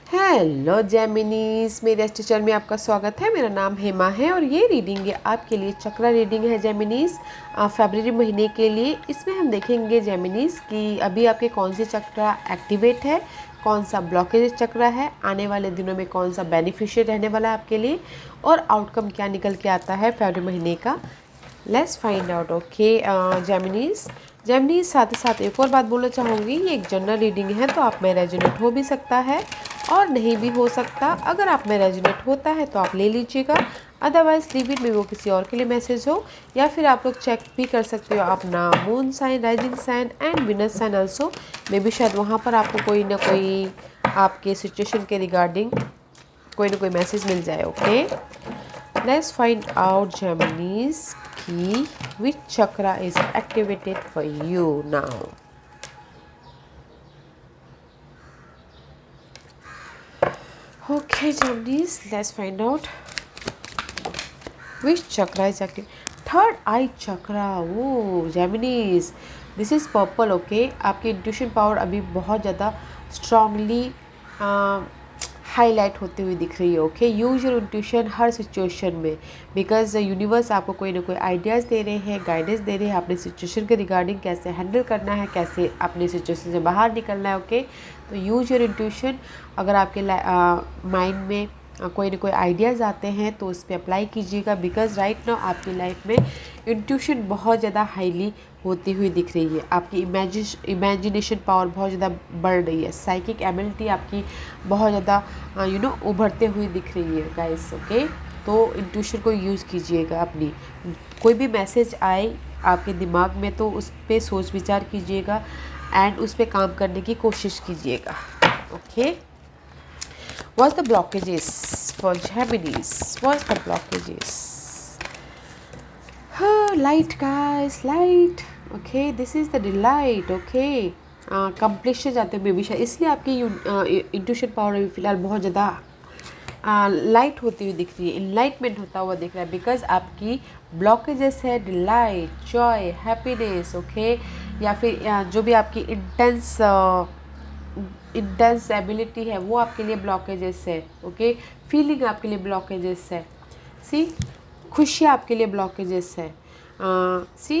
Hello जेमिनीज, मेरे इस channel में आपका स्वागत है। मेरा नाम हेमा है और ये रीडिंग है आपके लिए चक्रा रीडिंग है जेमिनीज फरवरी महीने के लिए। इसमें हम देखेंगे जेमिनीज कि अभी आपके कौन सी चक्रा एक्टिवेट है, कौन सा ब्लॉकेज चक्रा है, आने वाले दिनों में कौन सा बेनिफिशियल रहने वाला है आपके लिए और आउटकम क्या निकल के आता है फरवरी महीने का। Let's find out. ओके जेमिनीज साथ ही साथ एक और बात बोलना चाहूँगी, ये एक जनरल रीडिंग है तो आप में रेजोनेट हो भी सकता है और नहीं भी हो सकता। अगर आप में रेजोनेट होता है तो आप ले लीजिएगा, अदरवाइज लीव इट में वो किसी और के लिए मैसेज हो। या फिर आप लोग चेक भी कर सकते हो अपना moon sign, rising sign and Venus sign also. May be शायद वहाँ पर आपको कोई ना कोई आपके सिचुएशन के रिगार्डिंग कोई ना कोई मैसेज मिल जाए। ओके, लेट्स फाइंड आउट जेमिनीज कि which chakra is activated for you now. Okay Geminies, let's find out which chakra is active. Third eye chakra. Oh Geminies, this is purple. Okay, आपकी intuition power अभी बहुत ज़्यादा strongly highlight होती हुई दिख रही है। Okay, use your intuition her situation में, बिकॉज यूनिवर्स आपको कोई ना कोई आइडियाज़ दे रहे हैं, गाइडेंस दे रहे हैं अपनी सिचुएशन के रिगार्डिंग, कैसे हैंडल करना है, कैसे अपनी सिचुएशन से बाहर निकलना है। ओके, तो यूज योर इंट्यूशन। अगर आपके माइंड में कोई ना कोई आइडियाज़ आते हैं तो उस पर अप्लाई कीजिएगा, बिकॉज राइट नाउ आपकी लाइफ में इंट्यूशन बहुत ज़्यादा हाईली होती हुई दिख रही है। आपकी इमेजिनेशन पावर बहुत ज़्यादा बढ़ रही है, साइकिक एबिलिटी आपकी बहुत ज़्यादा उभरते हुई दिख रही है गाइस। ओके, तो इंट्यूशन को यूज़ कीजिएगा अपनी। कोई भी मैसेज आए आपके दिमाग में तो उस पर सोच विचार कीजिएगा एंड उस पर काम करने की कोशिश कीजिएगा। Okay, what's the blockages for Geminis? What's the blockages? Light guys, light. Okay, this is the delight. Okay, completion जाते हैं मे बी शायद, इसलिए आपकी इंट्यूशन पावर अभी फिलहाल बहुत ज़्यादा लाइट होती हुई दिख रही है, इनलाइटमेंट होता हुआ दिख रहा है, बिकॉज आपकी ब्लॉकेजेस है डिलाइट, जॉय, हैप्पीनेस। ओके, या फिर जो भी आपकी इंटेंस एबिलिटी है वो आपके लिए ब्लॉकेजेस है। ओके, फीलिंग आपके लिए ब्लॉकेजेस है। सी, खुशियाँ आपके लिए ब्लॉकेजेस है। सी,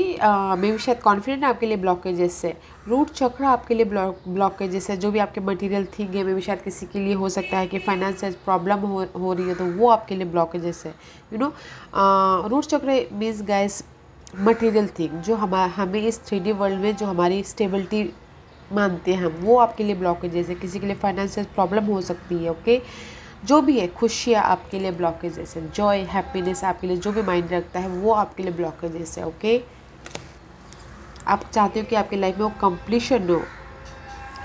मे भी शायद कॉन्फिडेंट आपके लिए ब्लॉकेजेस है। रूट चक्र आपके लिए ब्लॉकेजेस है। जो भी आपके मटेरियल थिंग है, मे भी शायद किसी के लिए हो सकता है कि फाइनेंशियल प्रॉब्लम हो रही है तो वो आपके लिए ब्लॉकेजेस है। रूट चक्र मीन्स गाइस मटेरियल थिंग, जो हमें इस 3D वर्ल्ड में जो हमारी स्टेबिलिटी मानते हैं हम, वो आपके लिए ब्लॉकेजेस है। किसी के लिए फाइनेंशियल प्रॉब्लम हो सकती है। ओके, जो भी है, खुशियाँ आपके लिए ब्लॉकेजेस है, जॉय, हैप्पीनेस आपके लिए जो भी माइंड रखता है वो आपके लिए ब्लॉकेजेस है। ओके, आप चाहते हो कि आपकी लाइफ में वो कंप्लीशन हो,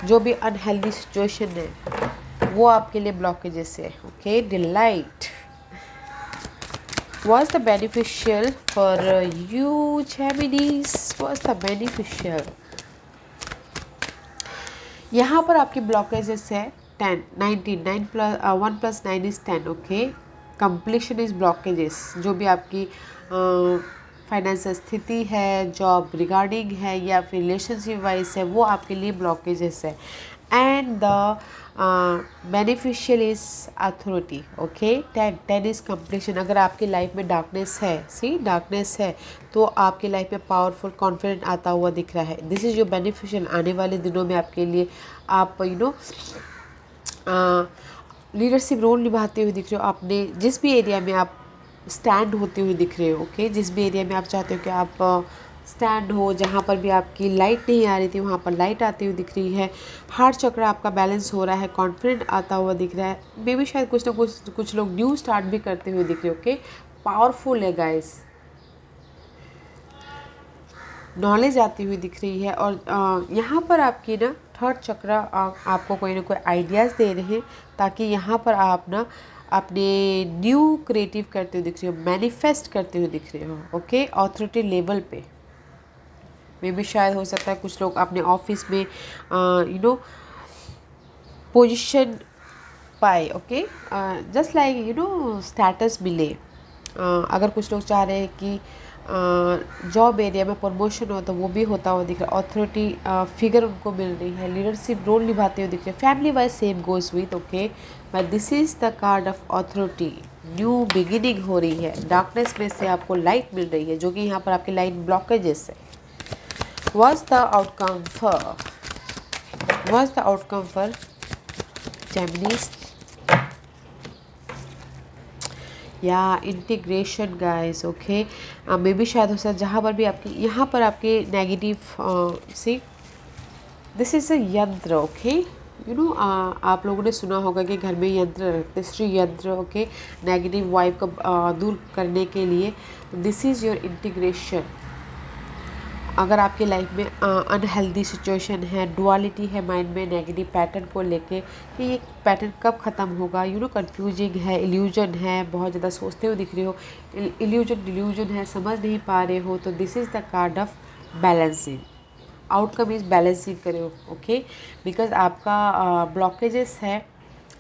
जो भी अनहेल्दी सिचुएशन है वो आपके लिए ब्लॉकेजेस है। Okay, delight was the beneficial for you Geminis? was the beneficial? यहाँ पर आपकी ब्लॉकेजेस है 10, 19, 9 plus 1 plus 9 is 10। Okay, completion is blockages. जो भी आपकी फाइनेंशियल स्थिति है, जॉब रिगार्डिंग है या फिर रिलेशनशिप वाइज है, वो आपके लिए ब्लॉकेजेस है। And the beneficial is authority. Okay, 10 is completion. अगर आपकी लाइफ में डार्कनेस है, सी डार्कनेस है, तो आपकी लाइफ में पावरफुल कॉन्फिडेंट आता हुआ दिख रहा है। This is your beneficial. आने वाले दिनों में आपके लिए आप लीडरशिप रोल निभाते हुए दिख रहे हो। आपने जिस भी एरिया में आप स्टैंड होते हुए दिख रहे हो। ओके, जिस भी एरिया में आप चाहते हो कि आप स्टैंड हो, जहाँ पर भी आपकी लाइट नहीं आ रही थी वहाँ पर लाइट आती हुई दिख रही है। हार्ट चक्र आपका बैलेंस हो रहा है, कॉन्फिडेंट आता हुआ दिख रहा है। मे बी शायद कुछ ना कुछ लोग न्यू स्टार्ट भी करते हुए दिख रहे हो। ओके, पावरफुल है गाइस, नॉलेज आती हुई दिख रही है। और यहाँ पर आपकी ना थर्ड चक्र आपको कोई ना कोई आइडियाज़ दे रहे हैं, ताकि यहाँ पर आप ना अपने न्यू क्रिएटिव करते हुए दिख रहे हो, मैनिफेस्ट करते हुए दिख रहे हो। ओके, ऑथोरिटी लेवल पे मे भी शायद हो सकता है कुछ लोग अपने ऑफिस में पोजीशन पाए। ओके, जस्ट लाइक स्टेटस मिले। अगर कुछ लोग चाह रहे हैं कि जॉब एरिया में प्रमोशन हो तो वो भी होता हुआ दिख रहा है। अथॉरिटी फिगर उनको मिल रही है, लीडरशिप रोल निभाते हुए दिख रहे हैं। Family wise same goes with okay, but this is the card of authority. New beginning हो रही है, डार्कनेस में से आपको लाइट मिल रही है, जो कि यहाँ पर आपकी लाइट ब्लॉकेजेस है। What's the outcome for Geminis? या इंटीग्रेशन गाइस ओके, मे भी शायद हो सकता है जहाँ पर भी आपकी यहाँ पर आपके negative see this is a यंत्र ओके, यू नो आप लोगों ने सुना होगा कि घर में यंत्र रखते, श्री यंत्र ओके, नेगेटिव वाइब को दूर करने के लिए। This is your integration. अगर आपकी लाइफ में अनहेल्दी सिचुएशन है, डुअलिटी है माइंड में नेगेटिव पैटर्न को लेके कि ये पैटर्न कब ख़त्म होगा, यू नो कंफ्यूजिंग है, इल्यूजन है, बहुत ज़्यादा सोचते हुए दिख रहे हो, इल्यूजन डिल्यूजन है, समझ नहीं पा रहे हो, तो this is the card of balancing. Outcome is balancing करो ओके, बिकॉज आपका ब्लॉकेजेस है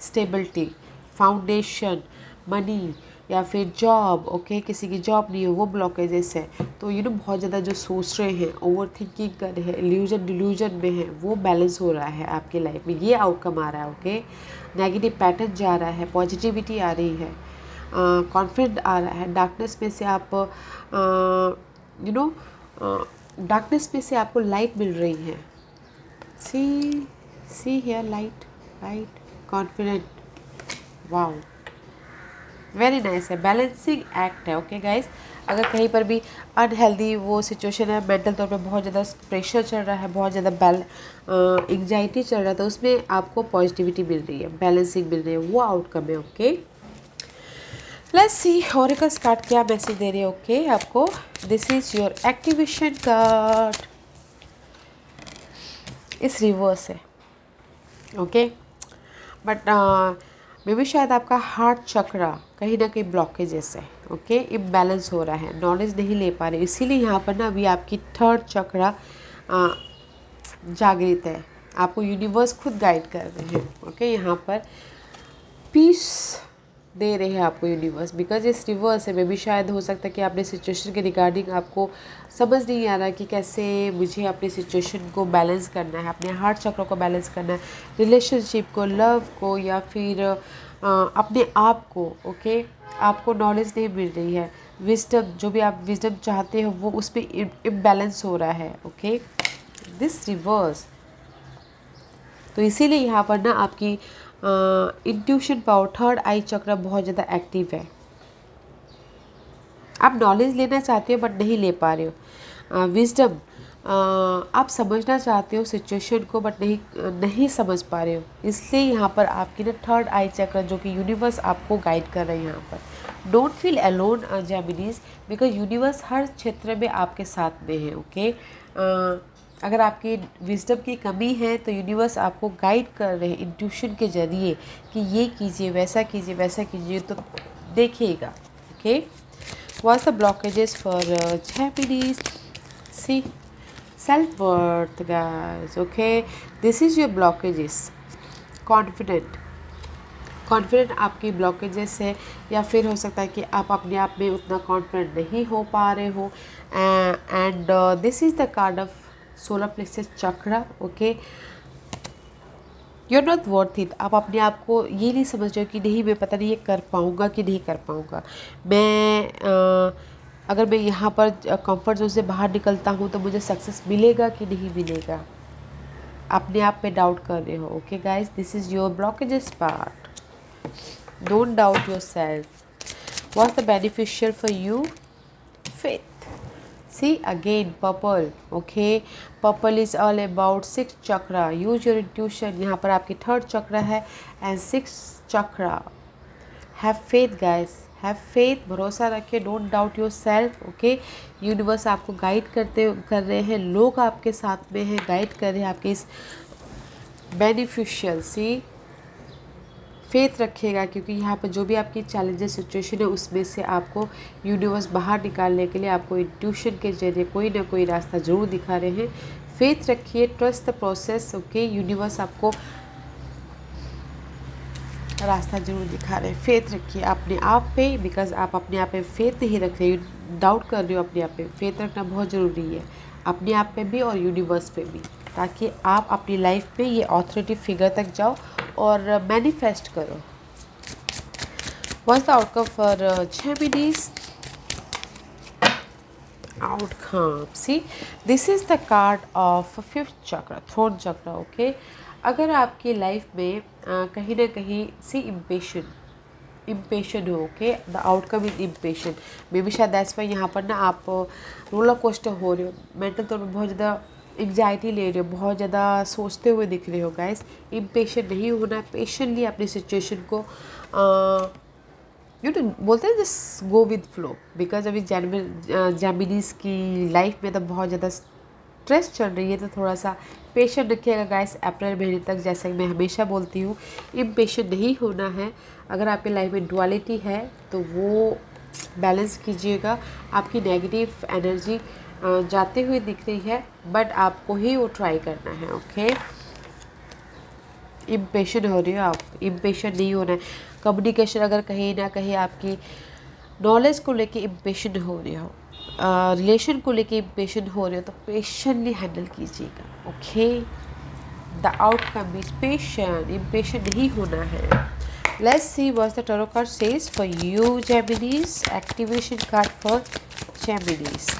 स्टेबिलिटी, फाउंडेशन, मनी या फिर जॉब ओके, किसी की जॉब नहीं हो वो ब्लॉकेजेस है। तो यू नो बहुत ज़्यादा जो सोच रहे हैं, ओवर थिंकिंग कर रहे हैं, इल्यूजन डिल्यूजन में है, वो बैलेंस हो रहा है आपकी लाइफ में, ये आउटकम आ रहा है ओके। नेगेटिव पैटर्न जा रहा है, पॉजिटिविटी आ रही है, कॉन्फिडेंट आ रहा है। डार्कनेस में से आप यू नो डार्कनेस में से आपको लाइट मिल रही है। See here light confident, wow very nice है, बैलेंसिंग एक्ट है ओके गाइस। अगर कहीं पर भी अनहेल्दी वो सिचुएशन है, मेंटल तौर पे बहुत ज़्यादा प्रेशर चल रहा है, बहुत ज़्यादा एंग्जाइटी चल रहा है, तो उसमें आपको पॉजिटिविटी मिल रही है, बैलेंसिंग मिल रही है, वो आउटकम है okay. Let's see oracle card क्या मैसेज दे रही है ओके आपको। This is your activation card, इस रिवर्स है ओके, बट मे भी शायद आपका हार्ट चक्रा कहीं ना कहीं ब्लॉकेजेस है ओके, इम्बैलेंस हो रहा है, नॉलेज नहीं ले पा रहे, इसीलिए यहाँ पर ना अभी आपकी थर्ड चक्रा जागृत है, आपको यूनिवर्स खुद गाइड कर रहे हैं ओके। यहाँ पर पीस दे रहे हैं आपको यूनिवर्स, बिकॉज इस रिवर्स है। मे भी शायद हो सकता है कि अपने सिचुएशन के रिगार्डिंग आपको समझ नहीं आ रहा कि कैसे मुझे अपनी सिचुएशन को बैलेंस करना है, अपने हार्ट चक्र को बैलेंस करना है, रिलेशनशिप को, लव को, या फिर अपने आप को ओके। आपको नॉलेज नहीं मिल रही है, विजडम जो भी आप विजडम चाहते हो वो उस पर इम्बैलेंस हो रहा है ओके, दिस रिवर्स। तो इसीलिए यहाँ पर ना आपकी इंट्यूशन पावर, थर्ड आई चक्र बहुत ज़्यादा एक्टिव है। आप नॉलेज लेना चाहते हो बट नहीं ले पा रहे हो, विजडम आप समझना चाहते हो सिचुएशन को बट नहीं समझ पा रहे हो, इसलिए यहाँ पर आपकी ना थर्ड आई चक्र जो कि यूनिवर्स आपको गाइड कर रहे हैं यहाँ पर। Don't feel alone Geminis, because universe हर क्षेत्र में आपके साथ में है ओके। अगर आपकी विजडम की कमी है तो यूनिवर्स आपको गाइड कर रहे हैं इंट्यूशन के ज़रिए कि ये कीजिए, वैसा कीजिए, वैसा कीजिए, तो देखिएगा okay. What's the blockages for Japanese? See, self-worth guys okay, this is your blockages। Confident आपकी ब्लॉकेजेस है, या फिर हो सकता है कि आप अपने आप में उतना कॉन्फिडेंट नहीं हो पा रहे हो। And this is the card of solar plexus chakra okay. You are not worth it, आप अपने आप को ये नहीं समझ रहे हो कि नहीं मैं पता नहीं ये कर पाऊँगा कि नहीं कर पाऊँगा, अगर मैं यहाँ पर कंफर्ट जोन से बाहर निकलता हूँ तो मुझे सक्सेस मिलेगा कि नहीं मिलेगा, अपने आप पे डाउट कर रहे हो okay guys. This is your blockages part, don't doubt your self. What's the beneficial for you? Faith. See again purple okay, purple is all about six chakra, use your intuition। यहाँ पर आपकी third चक्रा है and six chakra। have faith guys, have faith, भरोसा रखिए, don't doubt yourself okay। Universe आपको guide कर रहे हैं, लोग आपके साथ में हैं, गाइड कर रहे हैं आपके इस बेनिफिशियल। सी फेथ रखिएगा, क्योंकि यहाँ पर जो भी आपकी चैलेंजेस सिचुएशन है उसमें से आपको यूनिवर्स बाहर निकालने के लिए आपको इंट्यूशन के जरिए कोई ना कोई रास्ता ज़रूर दिखा रहे हैं। फेथ रखिए, trust the process okay. Universe आपको रास्ता जरूर दिखा रहे हैं। फेथ रखिए अपने आप पे, बिकॉज आप अपने आप पे फेथ नहीं रख रहे हो, डाउट कर रहे हो अपने आप पे। फेथ रखना बहुत ज़रूरी है अपने आप पे भी और यूनिवर्स पे भी, ताकि आप अपनी लाइफ पे ये ऑथोरिटी फिगर तक जाओ और मैनिफेस्ट करो। What's the outcome for Gemini's outcome? See, this is the card of fifth chakra, throat chakra. Okay, अगर आपकी लाइफ में कहीं ना कहीं सी इम्पेशन हो, okay, the outcome is impatient. May be शायद दैट्स वाई यहाँ पर ना आप रोलर कोस्टर हो रहे हो, मेंटल तौर पर बहुत ज़्यादा एग्जाइटी ले रहे हो, बहुत ज़्यादा सोचते हुए दिख रहे हो। गाइस, इम्पेशन नहीं होना, पेशेंटली अपनी सिचुएशन को बोलते हैं just go with flow. Because अभी जेमिनीज की लाइफ में तो बहुत ज़्यादा स्ट्रेस चल रही है, तो थोड़ा सा पेशेंट रखिएगा गाइस अप्रैल महीने तक। जैसे मैं हमेशा बोलती हूँ, इम्पेशेंट नहीं होना है। अगर आपकी लाइफ में डुअलिटी है तो वो बैलेंस कीजिएगा। आपकी नेगेटिव एनर्जी जाते हुए दिख रही है, बट आपको ही वो ट्राई करना है। ओके, इम्पेशेंट हो रही हो आप, इम्पेशेंट नहीं होना है। कम्युनिकेशन अगर कहीं ना कहीं आपकी नॉलेज को लेके इम्पेशेंट हो रही हो, रिलेशन को लेके इम्पेशेंट हो रहे हो, तो पेशेंटली हैंडल कीजिएगा। Okay, the outcome is patient, impatient नहीं होना है। Let's see what the tarot card says for you Geminis. Activation card for Geminis.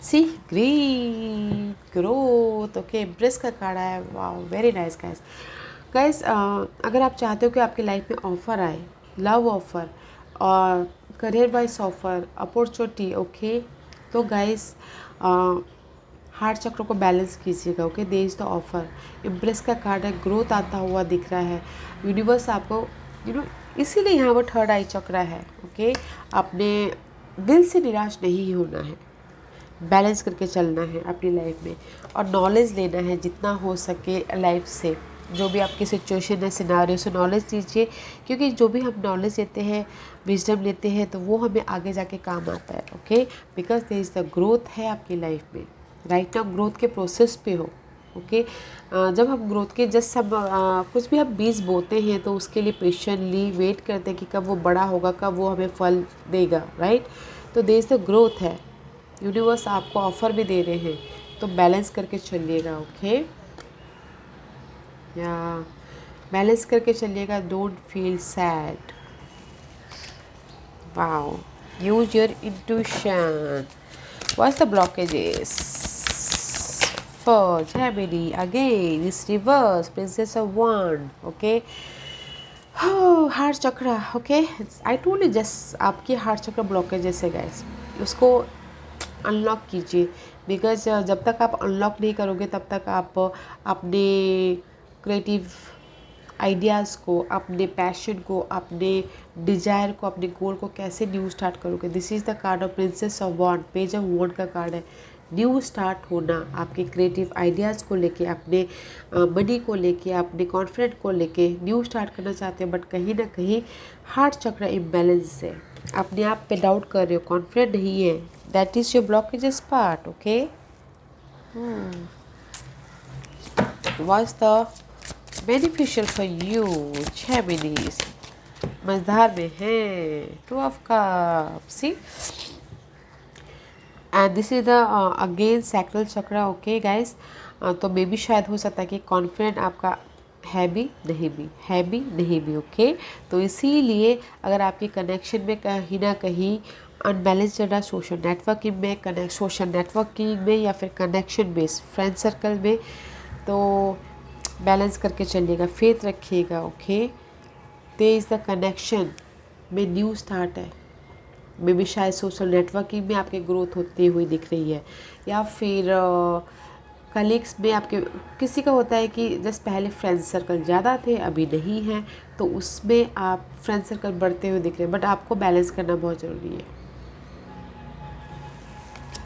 See green growth. Okay, empress का कार्ड आया। Wow, very nice guys. Guys, अगर आप चाहते हो कि आपकी लाइफ में ऑफ़र आए, लव ऑफ़र और career wise offer, opportunity, okay, तो गाइस हार्ट चक्र को बैलेंस कीजिएगा। Okay, there is the offer. Empress का कार्ड है, ग्रोथ आता हुआ दिख रहा है। यूनिवर्स आपको इसीलिए यहाँ पर थर्ड आई चक्र है। ओके, आपने दिल से निराश नहीं होना है, बैलेंस करके चलना है अपनी लाइफ में, और नॉलेज लेना है जितना हो सके लाइफ से। जो भी आपकी सिचुएशन है, सिनारियो से नॉलेज लीजिए, क्योंकि जो भी हम नॉलेज लेते हैं, विजडम लेते हैं, तो वो हमें आगे जाके काम आता है। Okay, because there is the growth है आपकी लाइफ में। राइट नाउ ग्रोथ के प्रोसेस पे हो। ओके, जब हम ग्रोथ के जस्ट सब कुछ भी हम बीज बोते हैं, तो उसके लिए पेशेंटली वेट करते हैं कि कब वो बड़ा होगा, कब वो हमें फल देगा। राइट, तो देयर इज़ द ग्रोथ है। यूनिवर्स आपको ऑफ़र भी दे रहे हैं, तो बैलेंस करके चलिएगा। ओके, या बैलेंस करके चलिएगा। Don't feel sad. Wow, use your intuition. What's the blockages for Gemini? Again is reverse, princess of wand. Okay, heart chakra. Okay, I told you just आपकी हार्ट चक्र ब्लॉकेजेस है गाइस, उसको unlock कीजिए। Because जब तक आप unlock नहीं करोगे, तब तक आप अपने क्रिएटिव आइडियाज़ को, अपने पैशन को, अपने डिज़ायर को, अपने गोल को कैसे न्यू स्टार्ट करोगे? This is the card of princess of wand. Page of wand का कार्ड है। न्यू स्टार्ट होना आपके क्रिएटिव आइडियाज़ को लेके, अपने मनी को लेके, अपने कॉन्फिडेंट को लेके न्यू स्टार्ट करना चाहते हो, बट कहीं ना कहीं हार्ट चक्र इम्बैलेंस है, अपने आप पे डाउट कर रहे हो, कॉन्फिडेंट नहीं है। That is your blockages part. Okay, what's the beneficial for you Geminis? मझधार में है two of cups. See, and this is the again sacral chakra. Okay guys, तो मे बी शायद हो सकता है कि कॉन्फिडेंट आपका है भी नहीं भी, है भी नहीं भी। ओके, तो इसीलिए अगर आपकी कनेक्शन में कहीं ना कहीं अनबैलेंस चल रहा है, सोशल नेटवर्किंग में या फिर कनेक्शन बेस्ड फ्रेंड सर्कल में, तो बैलेंस करके चलिएगा, फेथ रखिएगा। Okay, there is the connection में न्यू स्टार्ट है। मे बी शायद सोशल नेटवर्किंग में आपके ग्रोथ होती हुई दिख रही है, या फिर कलीग्स में आपके किसी का होता है कि जस्ट पहले फ्रेंड सर्कल ज़्यादा थे, अभी नहीं है, तो उसमें आप फ्रेंड सर्कल बढ़ते हुए दिख रहे हैं, बट आपको बैलेंस करना बहुत ज़रूरी है।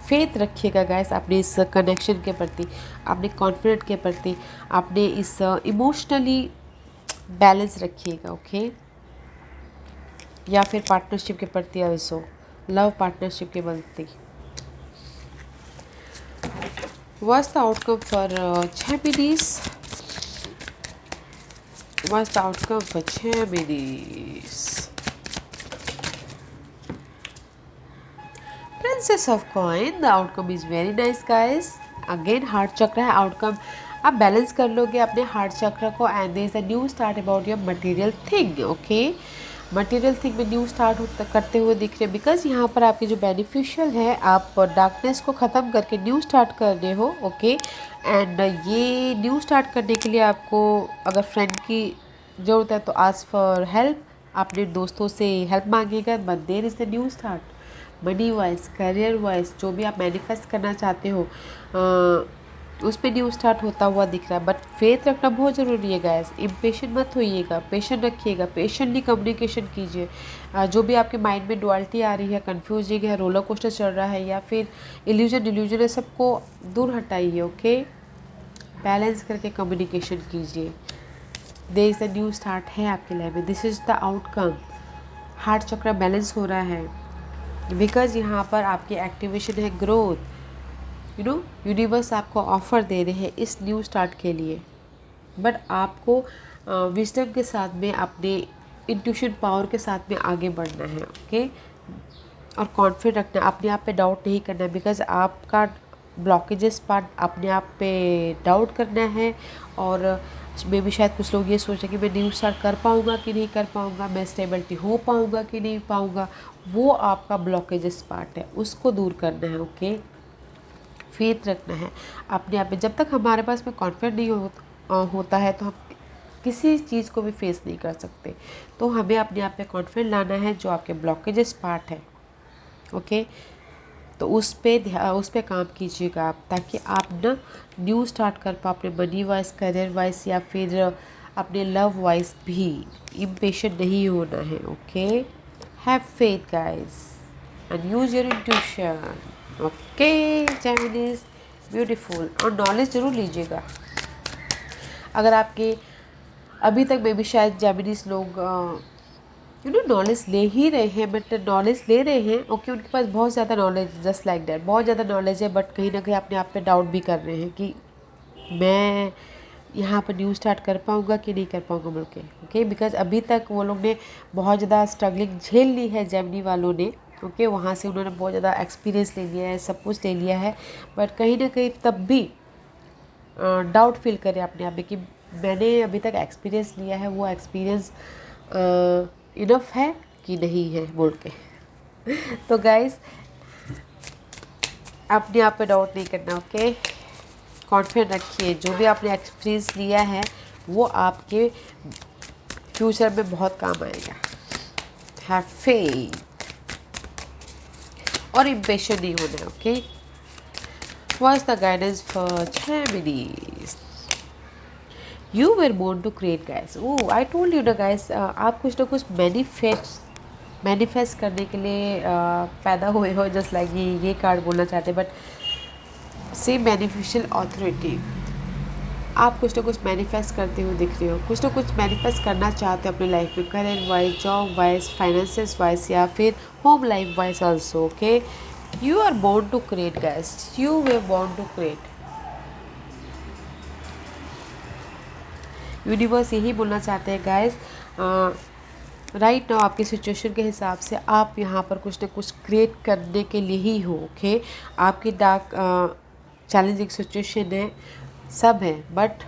फेथ रखिएगा गाइस अपने इस कनेक्शन के प्रति, अपने कॉन्फिडेंट के प्रति, अपने इस इमोशनली बैलेंस रखिएगा। ओके, या फिर पार्टनरशिप के प्रति, ऑल्सो लव पार्टनरशिप के प्रति। What's the outcome for Geminis? What's the outcome for Geminis? Princess of Coin. The outcome is very nice, guys. Again, heart चक्र है आउटकम. आप बैलेंस कर लोगे अपने हार्ट चक्र को and there is a new start about your material thing. Okay, material thing में new start करते हुए दिख रहे हैं बिकॉज यहाँ पर आपके जो बेनिफिशियल है आप डार्कनेस को ख़त्म करके न्यू स्टार्ट कर रहे हो. ओके, एंड ये न्यू स्टार्ट करने के लिए आपको अगर फ्रेंड की ज़रूरत है तो आस्क फॉर हेल्प. अपने दोस्तों से हेल्प मांगेगा. But there is the new start money wise, career wise, जो भी आप मैनिफेस्ट करना चाहते हो उस पर न्यू स्टार्ट होता हुआ दिख रहा है. बट फेथ रखना बहुत ज़रूरी है गाइस. इम्पेशेंट मत होइएगा, पेशेंट रखिएगा, पेशेंटली कम्युनिकेशन कीजिए. जो भी आपके माइंड में डुअलिटी आ रही है, कन्फ्यूजिंग है, रोलर कोस्टर चल रहा है या फिर इल्यूजन है, सबको दूर हटाइए. ओके, बैलेंस करके कम्युनिकेशन कीजिए. There is the new start है आपके लाइफ में. This is the outcome. Heart chakra balance हो रहा है बिकॉज यहाँ पर आपकी एक्टिवेशन है ग्रोथ. यूनिवर्स आपको ऑफ़र दे रहे हैं इस न्यू स्टार्ट के लिए. बट आपको विजडम के साथ में अपने इंट्यूशन पावर के साथ में आगे बढ़ना है. ओके, और कॉन्फिडेंट रखना है, अपने आप पे डाउट नहीं करना है बिकॉज आपका ब्लॉकेजेस पार्ट अपने आप पे डाउट करना है. और मे भी शायद कुछ लोग ये सोच रहे हैं कि मैं न्यू स्टार्ट कर पाऊँगा कि नहीं कर पाऊँगा, मैं स्टेबिलिटी हो पाऊँगा कि नहीं पाऊँगा. वो आपका ब्लॉकेजेस पार्ट है, उसको दूर करना है. ओके, फेथ रखना है अपने आप में. जब तक हमारे पास में कॉन्फिडेंट नहीं होता है तो हम किसी चीज़ को भी फेस नहीं कर सकते. तो हमें अपने आप में कॉन्फिडेंट लाना है जो आपके ब्लॉकेजेस पार्ट है. ओके, तो उस पे काम कीजिएगा आप ताकि आप ना न्यू स्टार्ट कर पाओ अपने मनी वाइज, करियर वाइज या फिर अपने लव वाइज भी. इम्पेशेंट नहीं होना है. Okay, have faith guys and use your intuition. Okay Geminis, beautiful. और नॉलेज ज़रूर लीजिएगा. अगर आपके अभी तक मे भी शायद जेमिनीज लोग नॉलेज ले ही रहे हैं, बट नॉलेज ले रहे हैं. ओके, उनके पास बहुत ज़्यादा नॉलेज, जस्ट लाइक दैट, बहुत ज़्यादा नॉलेज है. बट कहीं ना कहीं अपने आप पे डाउट भी कर रहे हैं कि मैं यहाँ पर न्यू स्टार्ट कर पाऊँगा कि नहीं कर पाऊँगा बोल के. ओके, बिकॉज अभी तक वो लोग ने बहुत ज़्यादा स्ट्रगलिंग झेल ली है जेमिनी वालों ने. ओके, वहाँ से उन्होंने बहुत ज़्यादा एक्सपीरियंस ले लिया है, सब कुछ ले लिया है. बट कहीं ना कहीं तब भी डाउट फील करें अपने आप में कि मैंने अभी तक एक्सपीरियंस लिया है, वो एक्सपीरियंस इनफ है कि नहीं है बोल के. तो गाइस, अपने आप पे डाउट नहीं करना. ओके, कॉन्फिडेंट रखिए. जो भी आपने एक्सपीरियंस लिया है वो आपके फ्यूचर में बहुत काम आएगा. हैव फेथ और इम्पेशेंट नहीं होना. Okay, what's the guidance for Geminis? You were born to create guys. Oh, I told you ना गाइस, आप कुछ ना कुछ मैनिफेस्ट करने के लिए पैदा हुए हो. जस्ट लाइक ये कार्ड बोलना चाहते हैं. बट सेम बेनिफिशियल ऑथोरिटी, आप कुछ ना कुछ मैनिफेस्ट करते हुए दिख रहे हो. कुछ ना कुछ मैनिफेस्ट करना चाहते हो अपनी लाइफ में, career wise, job wise, finances wise या फिर home life wise also. Okay, you are born to create guys. You were born to create. Universe यही बोलना चाहते हैं गाइस. राइट नाउ आपकी सिचुएशन के हिसाब से आप यहाँ पर कुछ ना कुछ क्रिएट करने के लिए ही हो. ओके, आपकी डार्क चैलेंजिंग सिचुएशन है, सब है, बट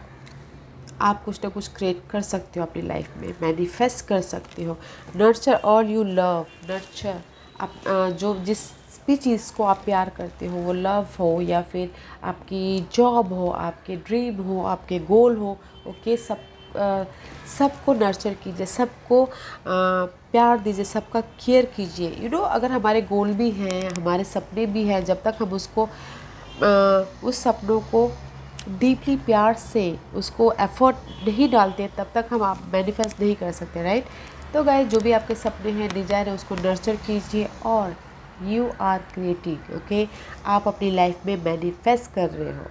आप कुछ ना कुछ क्रिएट कर सकते हो अपनी लाइफ में, मैनिफेस्ट कर सकते हो. Nurture all you love. Nurture आप जो जिस भी चीज़ को आप प्यार करते हो, वो लव हो या फिर आपकी जॉब हो, आपके ड्रीम हो, आपके गोल हो. ओके, सबको नर्चर कीजिए, सबको प्यार दीजिए, सबका केयर कीजिए. अगर हमारे गोल भी हैं, हमारे सपने भी हैं, जब तक हम उसको उस सपनों को डीपली प्यार से उसको एफर्ट नहीं डालते तब तक हम आप मैनिफेस्ट नहीं कर सकते. राइट? तो गाइस, जो भी आपके सपने हैं, डिज़ायर है, उसको नर्चर कीजिए और यू आर क्रिएटिव. ओके, आप अपनी लाइफ में मैनिफेस्ट कर रहे हो.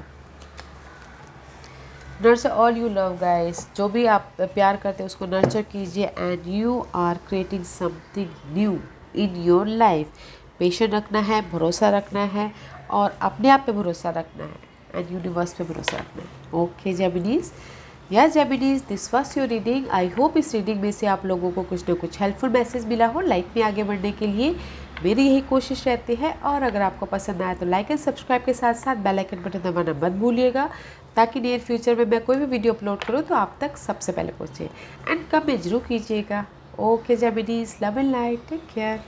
Nurture all you love guys. जो भी आप प्यार करते हैं उसको नर्चर कीजिए and you are creating something new in your life. Patience रखना है, भरोसा रखना है और अपने आप पे भरोसा रखना है एंड यूनिवर्स पे भरोसा रखना है. ओके जेमिनीज, या Geminis, this was your reading. I hope इस रीडिंग में से आप लोगों को कुछ ना कुछ हेल्पफुल मैसेज मिला हो लाइफ में आगे बढ़ने के लिए। मेरी यही कोशिश रहती है। और अगर आपको पसंद आया तो लाइक एंड सब्सक्राइब के साथ साथ बेल आइकन बटन दबाना मत भूलिएगा, ताकि नियर फ्यूचर में मैं कोई भी वीडियो अपलोड करूँ तो आप तक सबसे पहले पहुँचे। एंड कमेंट जरूर कीजिएगा। Okay Geminis, love and light, take care.